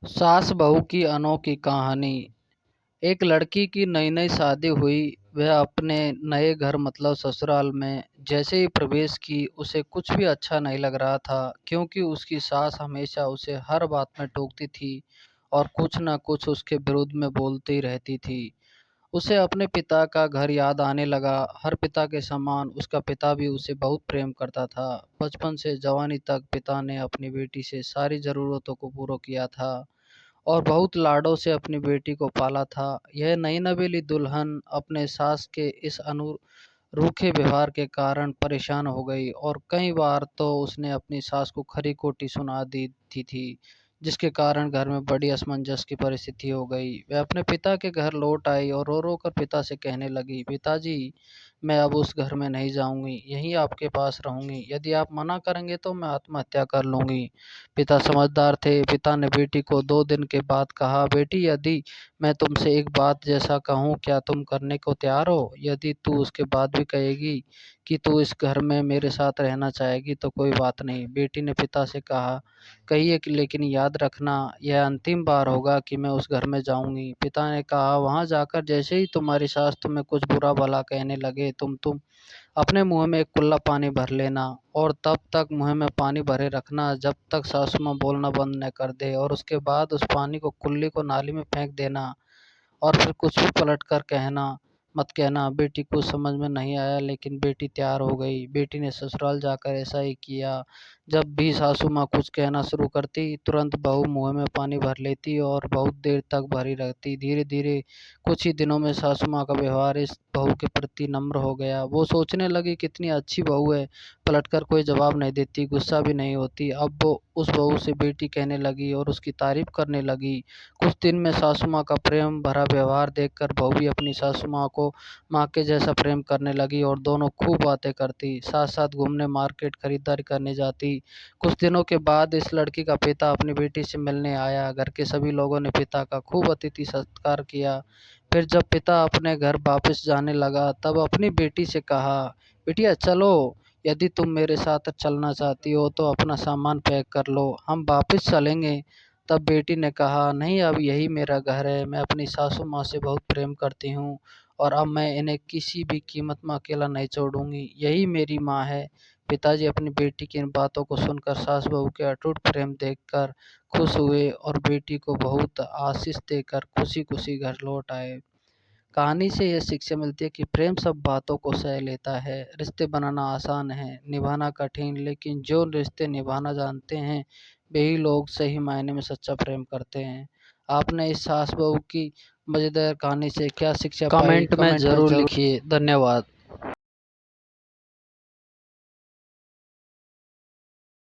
सास बहू की अनोखी कहानी। एक लड़की की नई नई शादी हुई। वह अपने नए घर मतलब ससुराल में जैसे ही प्रवेश की उसे कुछ भी अच्छा नहीं लग रहा था, क्योंकि उसकी सास हमेशा उसे हर बात में टोकती थी और कुछ न कुछ उसके विरुद्ध में बोलती रहती थी। उसे अपने पिता का घर याद आने लगा। हर पिता के समान उसका पिता भी उसे बहुत प्रेम करता था। बचपन से जवानी तक पिता ने अपनी बेटी से सारी ज़रूरतों को पूरा किया था और बहुत लाडों से अपनी बेटी को पाला था। यह नई नवेली दुल्हन अपने सास के इस रूखे व्यवहार के कारण परेशान हो गई और कई बार तो उसने अपनी सास को खरी खोटी सुना दी थी, जिसके कारण घर में बड़ी असमंजस की परिस्थिति हो गई। वह अपने पिता के घर लौट आई और रो रो कर पिता से कहने लगी, पिताजी, मैं अब उस घर में नहीं जाऊंगी, यहीं आपके पास रहूंगी। यदि आप मना करेंगे तो मैं आत्महत्या कर लूंगी। पिता समझदार थे। पिता ने बेटी को 2 दिन के बाद कहा, बेटी, यदि मैं तुमसे एक बात जैसा कहूँ, क्या तुम करने को तैयार हो? यदि तू उसके बाद भी कहेगी कि तू इस घर में मेरे साथ रहना चाहेगी तो कोई बात नहीं। बेटी ने पिता से कहा, कहिए कि लेकिन याद रखना, यह अंतिम बार होगा कि मैं उस घर में जाऊंगी। पिता ने कहा, वहां जाकर जैसे ही तुम्हारी सास तुम्हें कुछ बुरा भला कहने लगे, तुम अपने मुंह में एक कुल्ला पानी भर लेना और तब तक मुंह में पानी भरे रखना जब तक सासू माँ बोलना बंद न कर दे, और उसके बाद उस पानी को कुल्ली को नाली में फेंक देना और फिर कुछ भी पलट कर कहना मत कहना। बेटी को समझ में नहीं आया, लेकिन बेटी तैयार हो गई। बेटी ने ससुराल जाकर ऐसा ही किया। जब भी सासू माँ कुछ कहना शुरू करती, तुरंत बहू मुंह में पानी भर लेती और बहुत देर तक भरी रहती। धीरे धीरे कुछ ही दिनों में सासू माँ का व्यवहार इस बहू के प्रति नम्र हो गया। वो सोचने लगी, कितनी अच्छी बहू है, पलटकर कोई जवाब नहीं देती, गुस्सा भी नहीं होती। अब वो उस बहू से बेटी कहने लगी और उसकी तारीफ करने लगी। कुछ दिन में सासू माँ का प्रेम भरा व्यवहार देखकर बहू भी अपनी सासू माँ को माँ के जैसा प्रेम करने लगी और दोनों खूब बातें करती, साथ साथ घूमने, मार्केट, खरीदारी करने जाती। कुछ दिनों के बाद इस लड़की का पिता अपनी बेटी से मिलने आया। घर के सभी लोगों ने पिता का खूब अतिथि सत्कार किया। फिर जब पिता अपने घर वापस जाने लगा तब अपनी बेटी से कहा, बिटिया चलो, यदि तुम मेरे साथ चलना चाहती हो तो अपना सामान पैक कर लो, हम वापस चलेंगे। तब बेटी ने कहा, नहीं, अब यही मेरा घर है, मैं अपनी सासू माँ से बहुत प्रेम करती हूँ और अब मैं इन्हें किसी भी कीमत में अकेला नहीं छोड़ूंगी, यही मेरी माँ है। पिताजी अपनी बेटी की इन बातों को सुनकर सास बहू के अटूट प्रेम देखकर खुश हुए और बेटी को बहुत आशीष देकर खुशी खुशी घर लौट आए। कहानी से यह शिक्षा मिलती है कि प्रेम सब बातों को सह लेता है। रिश्ते बनाना आसान है, निभाना कठिन, लेकिन जो रिश्ते निभाना जानते हैं वही लोग सही मायने में सच्चा प्रेम करते हैं। आपने इस सास बहू की मजेदार कहानी से क्या शिक्षा पाई, कमेंट में कमेंट में ज़रूर जरूर लिखिए। धन्यवाद।